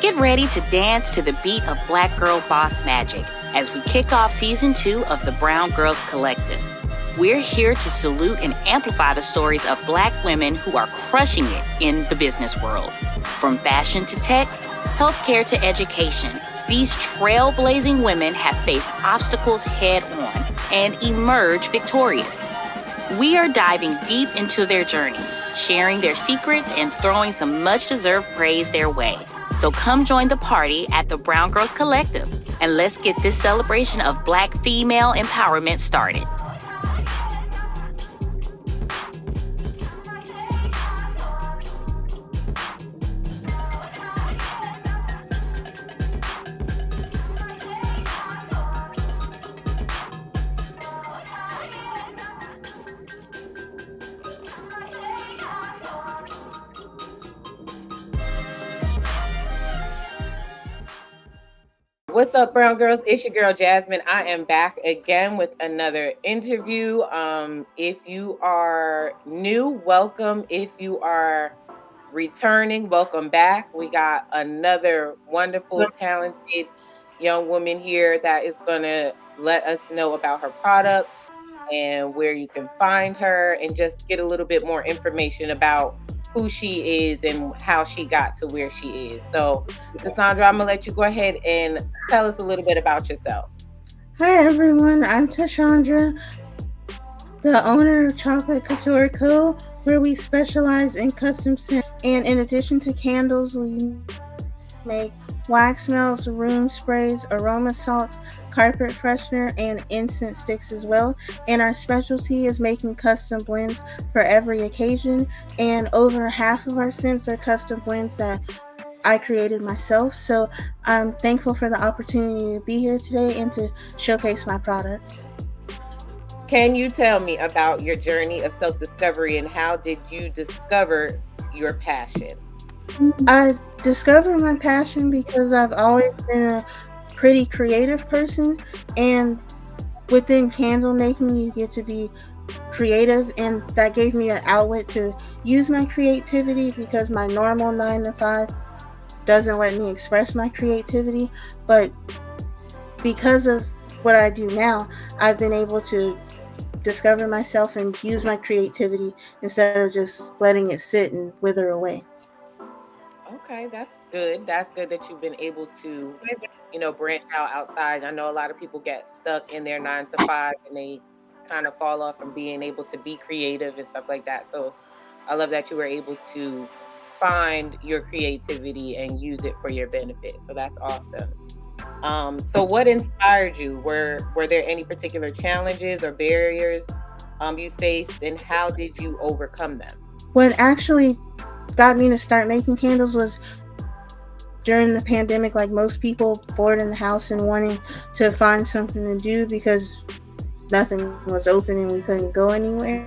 Get ready to dance to the beat of Black Girl Boss Magic as we kick off Season 2 of the BrwnGrlz Collective. We're here to salute and amplify the stories of Black women who are crushing it in the business world. From fashion to tech, healthcare to education, these trailblazing women have faced obstacles head-on and emerged victorious. We are diving deep into their journeys, sharing their secrets, and throwing some much-deserved praise their way. So come join the party at the BrwnGrlz Collective, and let's get this celebration of Black female empowerment started. What's up, Brown Girls? It's your girl, Jasmine. I am back again with another interview. If you are new, welcome. If you are returning, welcome back. We got another wonderful, talented young woman here that is going to let us know about her products and where you can find her and just get a little bit more information about who she is and how she got to where she is. So, Cassandra, I'm gonna let you go ahead and tell us a little bit about yourself. Hi everyone, I'm Tashandra, the owner of Kocholate Kouture, where we specialize in custom scents. And in addition to candles, we make wax melts, room sprays, aroma salts, carpet freshener, and incense sticks as well. And our specialty is making custom blends for every occasion. And over half of our scents are custom blends that I created myself. So I'm thankful for the opportunity to be here today and to showcase my products. Can you tell me about your journey of self-discovery and how did you discover your passion? I discovered my passion because I've always been a pretty creative person, and within candle making you get to be creative, and that gave me an outlet to use my creativity because my normal 9-to-5 doesn't let me express my creativity. But because of what I do now, I've been able to discover myself and use my creativity instead of just letting it sit and wither away. Okay, that's good. That's good that you've been able to, branch out outside. I know a lot of people get stuck in their 9-to-5 and they kind of fall off from being able to be creative and stuff like that. So I love that you were able to find your creativity and use it for your benefit. So that's awesome. So what inspired you? Were there any particular challenges or barriers you faced, and how did you overcome them? What actually got me to start making candles was during the pandemic, like most people, bored in the house and wanting to find something to do because nothing was open and we couldn't go anywhere.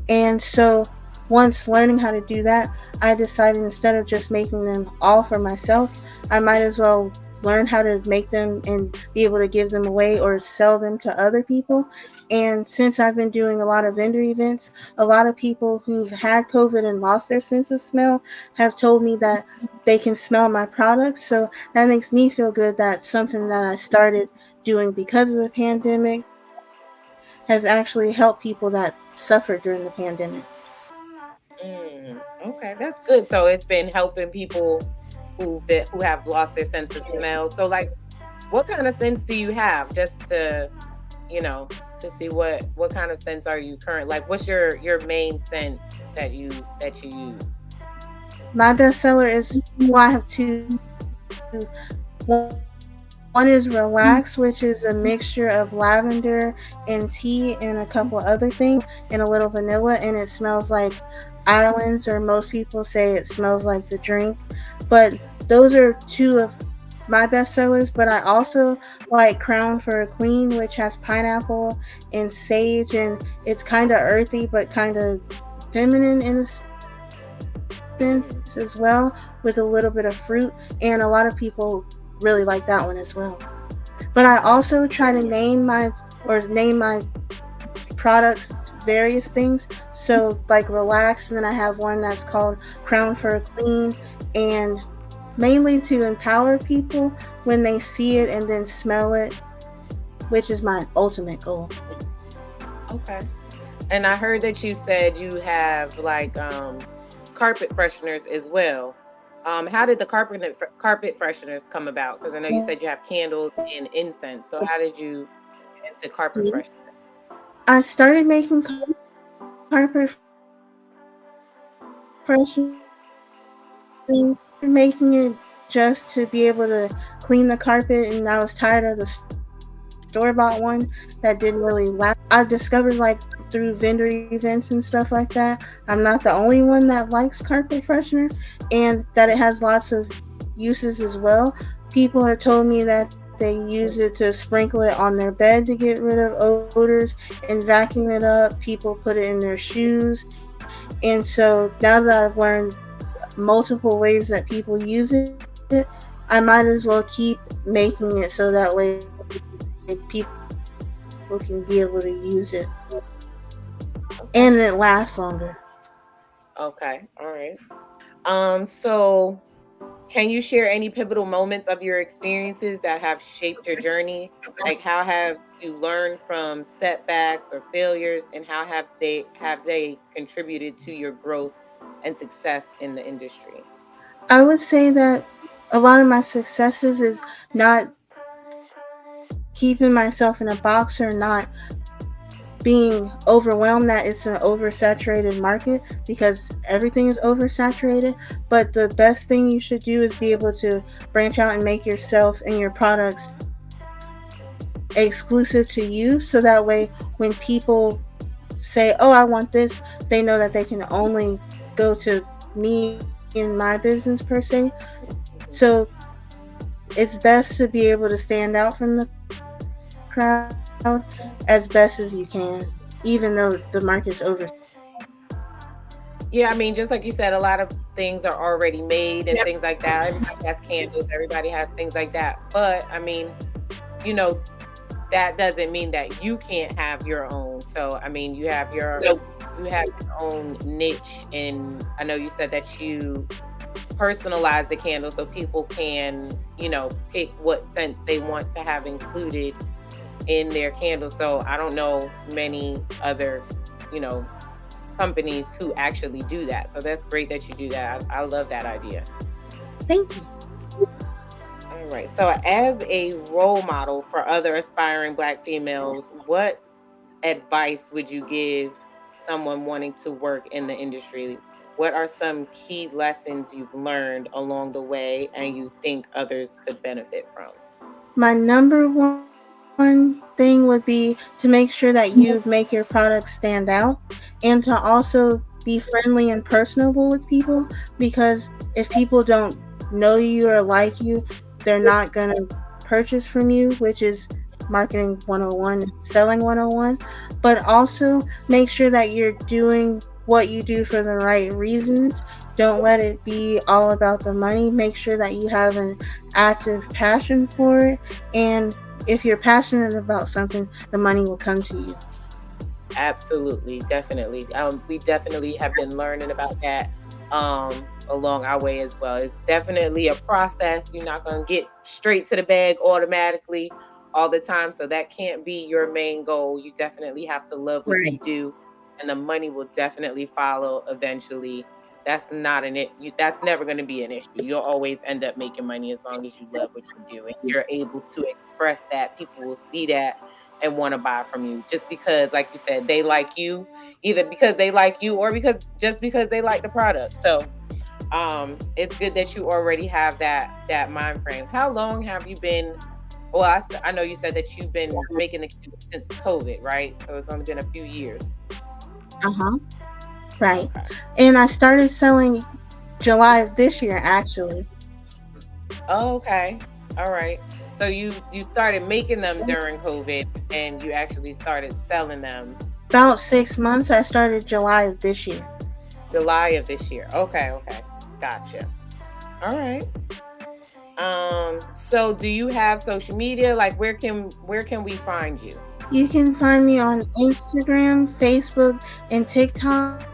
And so once learning how to do that, I decided instead of just making them all for myself, I might as well learn how to make them and be able to give them away or sell them to other people. And since I've been doing a lot of vendor events, a lot of people who've had COVID and lost their sense of smell have told me that they can smell my products. So that makes me feel good that something that I started doing because of the pandemic has actually helped people that suffered during the pandemic. Okay, that's good. So it's been helping people who have lost their sense of smell. So like, what kind of scents do you have, just to to see what kind of scents are you current, like what's your main scent that you use? My bestseller is, well, I have two. One is Relax, which is a mixture of lavender and tea and a couple other things and a little vanilla, and it smells like islands, or most people say it smells like the drink. But those are two of my bestsellers. But I also like Crown for a Queen, which has pineapple and sage, and it's kind of earthy but kind of feminine in a sense as well, with a little bit of fruit, and a lot of people really like that one as well. But I also try to name my products various things. So like relax, and then I have one that's called Crown for a Queen, and mainly to empower people when they see it and then smell it, which is my ultimate goal. Okay. And I heard that you said you have like carpet fresheners as well. How did the carpet fresheners come about? Because I know you said you have candles and incense. So how did you get into carpet fresheners? I started making carpet fresheners, making it just to be able to clean the carpet, and I was tired of the store bought one that didn't really last. I've discovered like through vendor events and stuff like that, I'm not the only one that likes carpet freshener, and that it has lots of uses as well. People have told me that they use it to sprinkle it on their bed to get rid of odors and vacuum it up. People put it in their shoes. And so now that I've learned multiple ways that people use it, I might as well keep making it so that way people can be able to use it Okay. and it lasts longer. Okay. All right. So can you share any pivotal moments of your experiences that have shaped your journey? Like how have you learned from setbacks or failures, and how have they contributed to your growth and success in the industry? I would say that a lot of my successes is not keeping myself in a box or not being overwhelmed that it's an oversaturated market, because everything is oversaturated. But the best thing you should do is be able to branch out and make yourself and your products exclusive to you, so that way when people say, oh, I want this, they know that they can only go to me and my business per se. So it's best to be able to stand out from the crowd as best as you can, even though the market's oversaturated. Yeah, I mean, just like you said, a lot of things are already made and things like that. Everybody has candles, everybody has things like that. But I mean, you know, that doesn't mean that you can't have your own. So I mean, you have your own niche, and I know you said that you personalize the candle so people can, pick what scents they want to have included in their candle. So I don't know many other, you know, companies who actually do that. So that's great that you do that. I love that idea. Thank you. All right. So as a role model for other aspiring Black females, what advice would you give someone wanting to work in the industry? What are some key lessons you've learned along the way and you think others could benefit from? My number one thing would be to make sure that you make your product stand out, and to also be friendly and personable with people, because if people don't know you or like you, they're not going to purchase from you, which is marketing 101, selling 101. But also make sure that you're doing what you do for the right reasons. Don't let it be all about the money. Make sure that you have an active passion for it, and if you're passionate about something, the money will come to you. Absolutely, definitely. We definitely have been learning about that along our way as well. It's definitely a process. You're not going to get straight to the bag automatically all the time, so that can't be your main goal. You definitely have to love what you Right. do, and the money will definitely follow eventually. That's not that's never going to be an issue. You'll always end up making money as long as you love what you do and you're able to express that. People will see that and want to buy from you just because, like you said, they like you, either because they like you or because they like the product. So it's good that you already have that mind frame. How long have you been, well, I know you said that you've been making the candles since COVID, right? So it's only been a few years. Uh-huh. Right. Okay. And I started selling July of this year, actually. Oh, okay. All right. So you started making them during COVID and you actually started selling them About 6 months. I started July of this year. July of this year. Okay, okay. Gotcha. All right. So do you have social media? Like where can we find you? You can find me on Instagram, Facebook, and TikTok.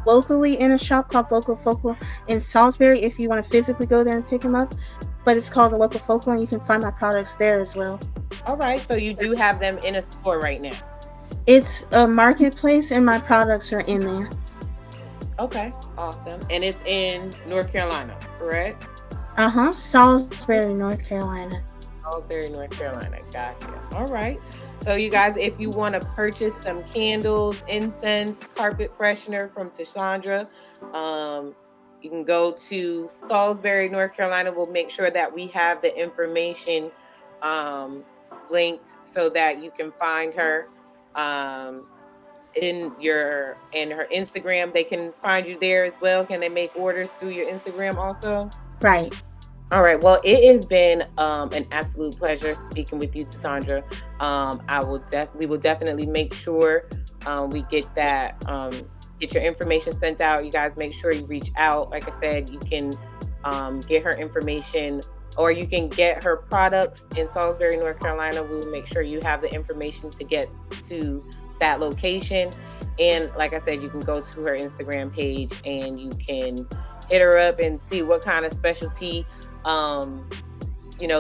Locally in a shop called Local Focal in Salisbury. If you want to physically go there and pick them up, but it's called the Local Focal, and you can find my products there as well. All right, so you do have them in a store right now. It's a marketplace, and my products are in there. Okay, awesome. And it's in North Carolina, correct? Salisbury, North Carolina. Salisbury, North Carolina. Gotcha. All right. So you guys, if you want to purchase some candles, incense, carpet freshener from Tashandra, you can go to Salisbury, North Carolina. We'll make sure that we have the information linked so that you can find her in her Instagram. They can find you there as well. Can they make orders through your Instagram also? Right. All right. Well, it has been an absolute pleasure speaking with you, Tashandra. We will definitely make sure we get that, get your information sent out. You guys make sure you reach out. Like I said, you can get her information, or you can get her products in Salisbury, North Carolina. We will make sure you have the information to get to that location. And like I said, you can go to her Instagram page and you can hit her up and see what kind of specialty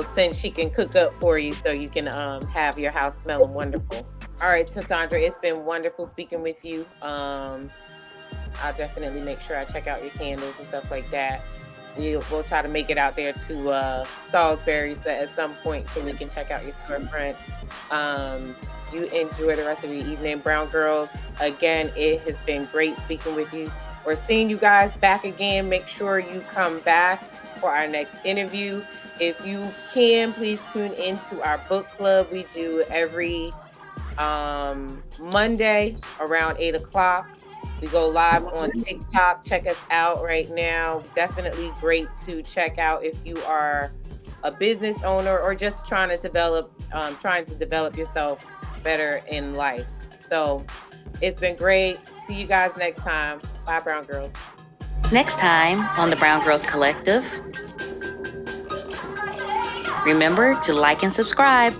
scent she can cook up for you, so you can have your house smelling wonderful. All right, Tashandra, it's been wonderful speaking with you. I'll definitely make sure I check out your candles and stuff like that. We'll try to make it out there to Salisbury at some point so we can check out your storefront. You enjoy the rest of your evening. Brown Girls, again, it has been great speaking with you. We're seeing you guys back again. Make sure you come back for our next interview. If you can, please tune into our book club. We do every Monday around 8 o'clock. We go live on TikTok. Check us out right now. Definitely great to check out if you are a business owner or just trying to develop yourself better in life. So it's been great. See you guys next time. Bye, Brown Girls. Next time on the BrwnGrlz Collective, remember to like and subscribe.